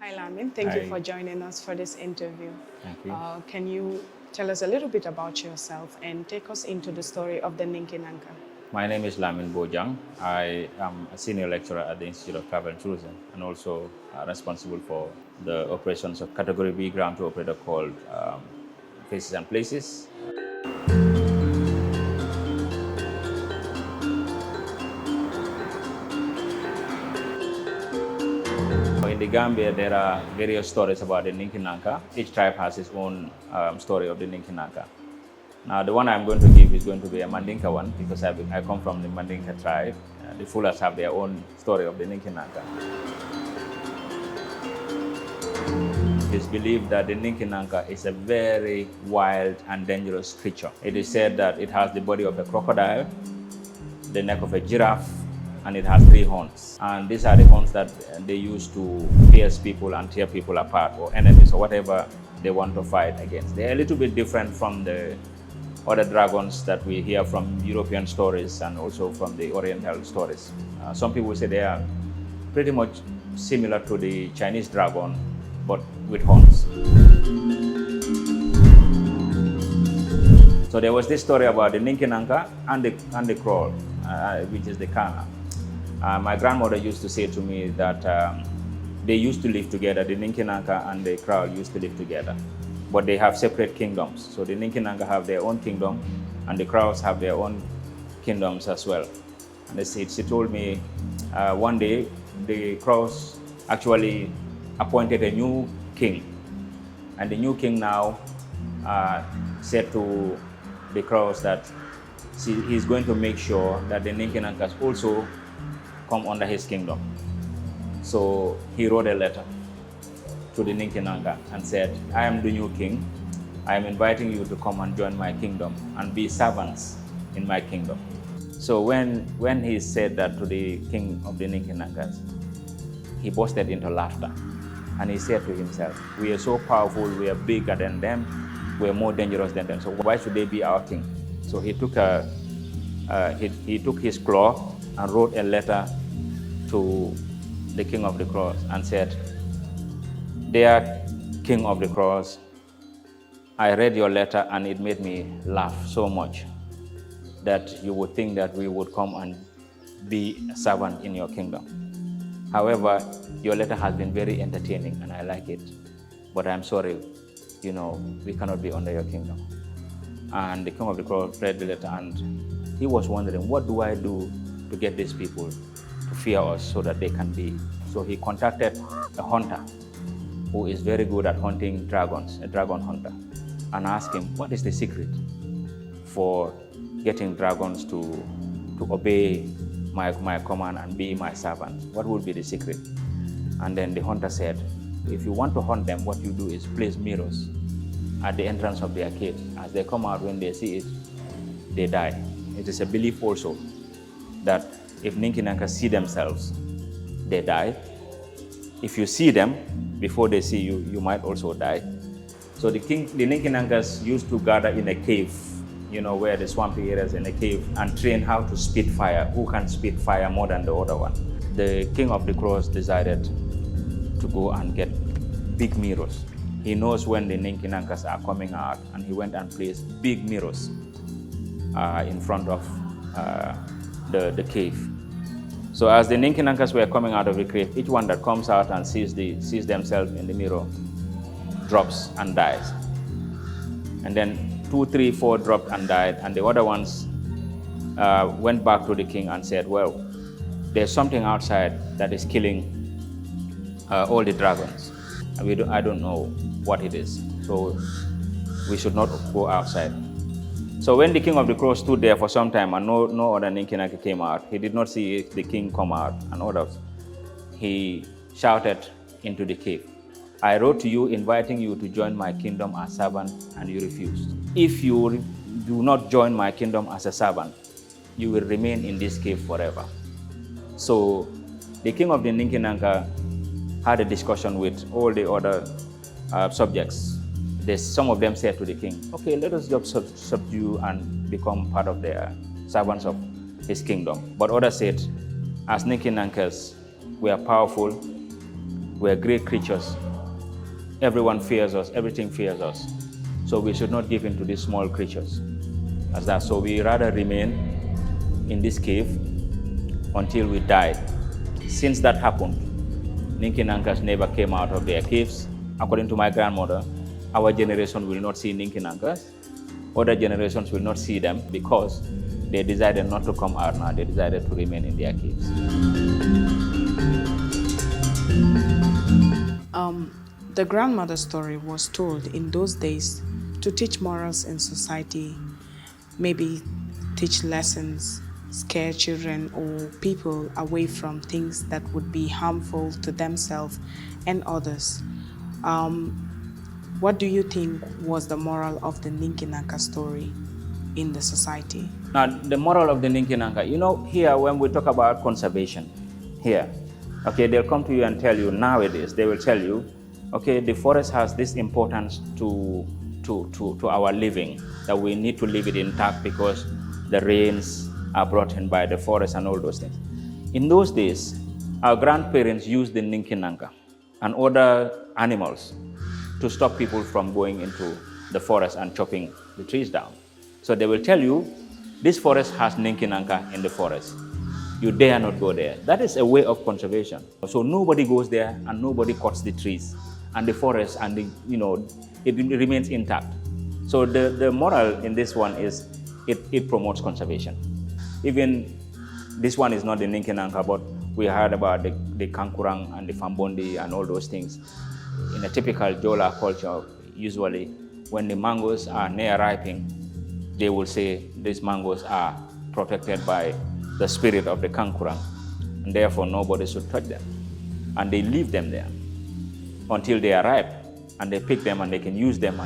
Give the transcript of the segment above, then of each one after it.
Hi, Lamin. Thank you Hi, for joining us for this interview. thank you. Can you tell us a little bit about yourself and take us into the story of the Ninki Nanka? My name is Lamin Bojang. I am a senior lecturer at the Institute of Travel and Tourism and also responsible for the operations of Category B ground to operator called Faces and Places. In the Gambia, there are various stories about the Ninki Nanka. Each tribe has its own story of the Ninki Nanka. Now, the one I'm going to give is going to be a Mandinka one because I come from the Mandinka tribe. The Fulas have their own story of the Ninki Nanka. It is believed that the Ninki Nanka is a very wild and dangerous creature. It is said that it has the body of a crocodile, the neck of a giraffe, and it has 3 horns. And these are the horns that they use to pierce people and tear people apart, or enemies, or whatever they want to fight against. They're a little bit different from the other dragons that we hear from European stories and also from the Oriental stories. Some people say they are pretty much similar to the Chinese dragon, but with horns. So there was this story about the Ninki Nanka and the Crow, which is the Kana. My grandmother used to say to me that they used to live together. The Ninki Nanka and the Crow used to live together, but they have separate kingdoms. So the Ninki Nanka have their own kingdom, and the Crows have their own kingdoms as well. And she told me one day the Crows actually appointed a new king, and the new king now said to the Crows that he's going to make sure that the Ninki Nankas also come under his kingdom. So he wrote a letter to the Ninki Nanka and said, I am the new king. I am inviting you to come and join my kingdom and be servants in my kingdom. So when he said that to the king of the Ninki Nankas, he bursted into laughter. And he said to himself, we are so powerful, we are bigger than them, we are more dangerous than them, so why should they be our king? So he took his claw and wrote a letter to the king of the Crows and said, Dear King of the Crows, I read your letter and it made me laugh so much that you would think that we would come and be a servant in your kingdom. However, your letter has been very entertaining and I like it, but I'm sorry, we cannot be under your kingdom. And the king of the Crows read the letter and he was wondering, what do I do to get these people to fear us so that they can be? So he contacted a hunter who is very good at hunting dragons, a dragon hunter, and asked him, what is the secret for getting dragons to obey my command and be my servant? What would be the secret? And then the hunter said, if you want to hunt them, what you do is place mirrors at the entrance of their cave. As they come out, when they see it, they die. It is a belief also that if Ninki Nanka see themselves, they die. If you see them before they see you, you might also die. So the Ninki Nankas used to gather in a cave, where the swampy areas in a cave, and train how to spit fire. Who can spit fire more than the other one? The king of the Crows decided to go and get big mirrors. He knows when the Ninki Nankas are coming out, and he went and placed big mirrors in front of the cave. So as the Ninki Nankas were coming out of the cave, each one that comes out and sees themselves in the mirror drops and dies. And then 2, 3, 4 dropped and died, and the other ones went back to the king and said, well, there's something outside that is killing all the dragons. I don't know what it is, so we should not go outside. So when the king of the Crows stood there for some time and no other Ninki Nanka came out, he did not see the king come out and others. He shouted into the cave, I wrote to you inviting you to join my kingdom as servant, and you refused. If you do not join my kingdom as a servant, you will remain in this cave forever. So the king of the Ninki Nanka had a discussion with all the other subjects. Some of them said to the king, okay, let us just subdue and become part of the servants of his kingdom. But others said, as Ninki Nankas, we are powerful, We're great creatures. Everyone fears us, everything fears us. So we should not give in to these small creatures as that. So we rather remain in this cave until we die. Since that happened, Ninki Nankas never came out of their caves. According to my grandmother, our generation will not see Ninki Nankas. Other generations will not see them because they decided not to come out now. They decided to remain in their caves. The grandmother story was told in those days to teach morals in society, maybe teach lessons, scare children or people away from things that would be harmful to themselves and others. What do you think was the moral of the Ninki Nanka story in the society? Now, the moral of the Ninki Nanka, here when we talk about conservation, here, okay, they'll come to you and tell you nowadays, they will tell you, okay, the forest has this importance to our living, that we need to leave it intact because the rains are brought in by the forest and all those things. In those days, our grandparents used the Ninki Nanka and other animals to stop people from going into the forest and chopping the trees down. So they will tell you, this forest has Ninki Nanka in the forest. You dare not go there. That is a way of conservation. So nobody goes there and nobody cuts the trees and the forest, and it remains intact. So the moral in this one is it promotes conservation. Even this one is not the Ninki Nanka, but we heard about the Kankurang and the Fambondi and all those things. In a typical Jola culture, usually when the mangoes are near ripening, they will say these mangoes are protected by the spirit of the Kankurang, and therefore nobody should touch them. And they leave them there until they are ripe, and they pick them and they can use them.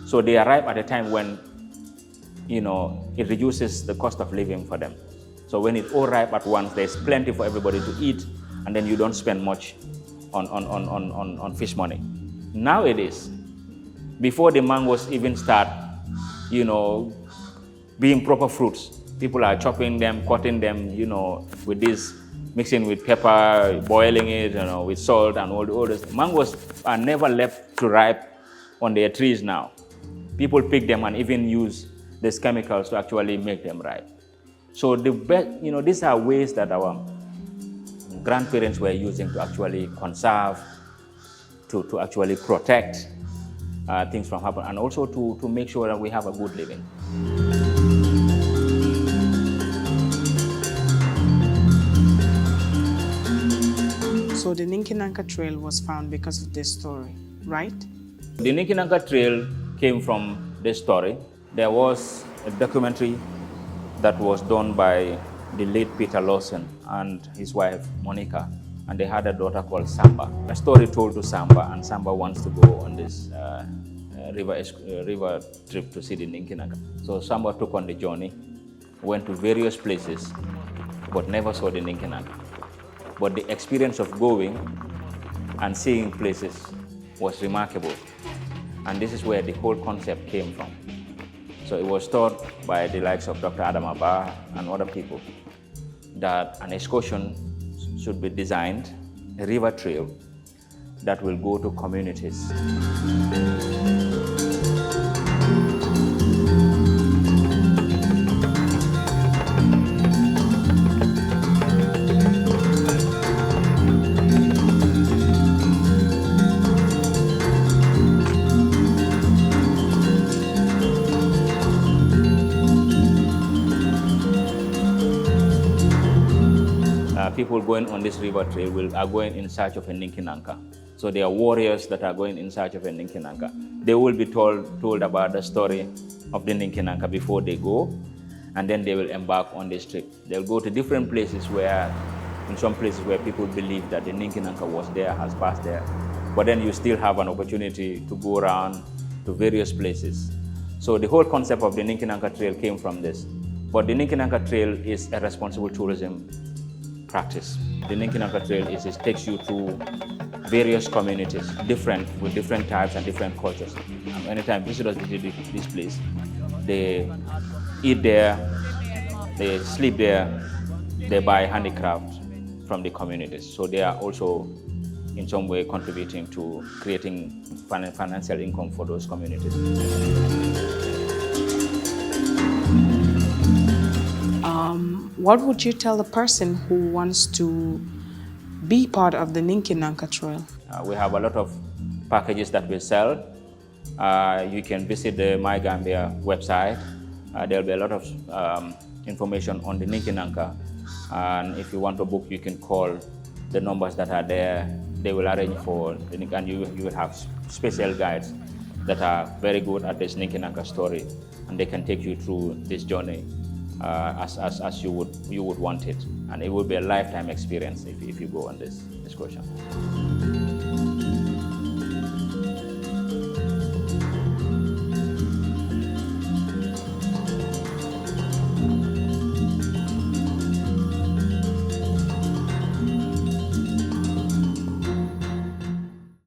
So they are ripe at a time when it reduces the cost of living for them. So when it's all ripe at once, there's plenty for everybody to eat, and then you don't spend much on fish money. Nowadays, before the mangoes even start, being proper fruits, people are chopping them, cutting them, with this, mixing with pepper, boiling it, with salt and all this. Mangoes are never left to ripe on their trees now. People pick them and even use these chemicals to actually make them ripe. So the best, these are ways that our grandparents were using to actually conserve, to actually protect things from happening, and also to make sure that we have a good living. So the Ninki Nanka Trail was found because of this story, right? The Ninki Nanka Trail came from this story. There was a documentary that was done by the late Peter Lawson and his wife Monica, and they had a daughter called Samba. A story told to Samba, and Samba wants to go on this river trip to see the Ninki Nanka. So Samba took on the journey, went to various places, but never saw the Ninki Nanka. But the experience of going and seeing places was remarkable. And this is where the whole concept came from. So it was taught by the likes of Dr. Adam Abba and other people that an excursion should be designed, a river trail that will go to communities. People going on this river trail are going in search of a Ninki Nanka. So they are warriors that are going in search of a Ninki Nanka. They will be told about the story of the Ninki Nanka before they go, and then they will embark on this trip. They'll go to different places in some places where people believe that the Ninki Nanka was there, has passed there. But then you still have an opportunity to go around to various places. So the whole concept of the Ninki Nanka Trail came from this. But the Ninki Nanka Trail is a responsible tourism practice. The Ninki Nanka Trail it takes you to various communities, with different types and different cultures. Anytime visitors visit this place, they eat there, they sleep there, they buy handicraft from the communities. So they are also in some way contributing to creating financial income for those communities. What would you tell a person who wants to be part of the Ninki Nanka Trail? We have a lot of packages that we sell. You can visit the My Gambia website. There'll be a lot of information on the Ninki Nanka. And if you want to book, you can call the numbers that are there. They will arrange for the Ninki, and you will have special guides that are very good at this Ninki Nanka story, and they can take you through this journey as you would want it, and it will be a lifetime experience if you go on this excursion.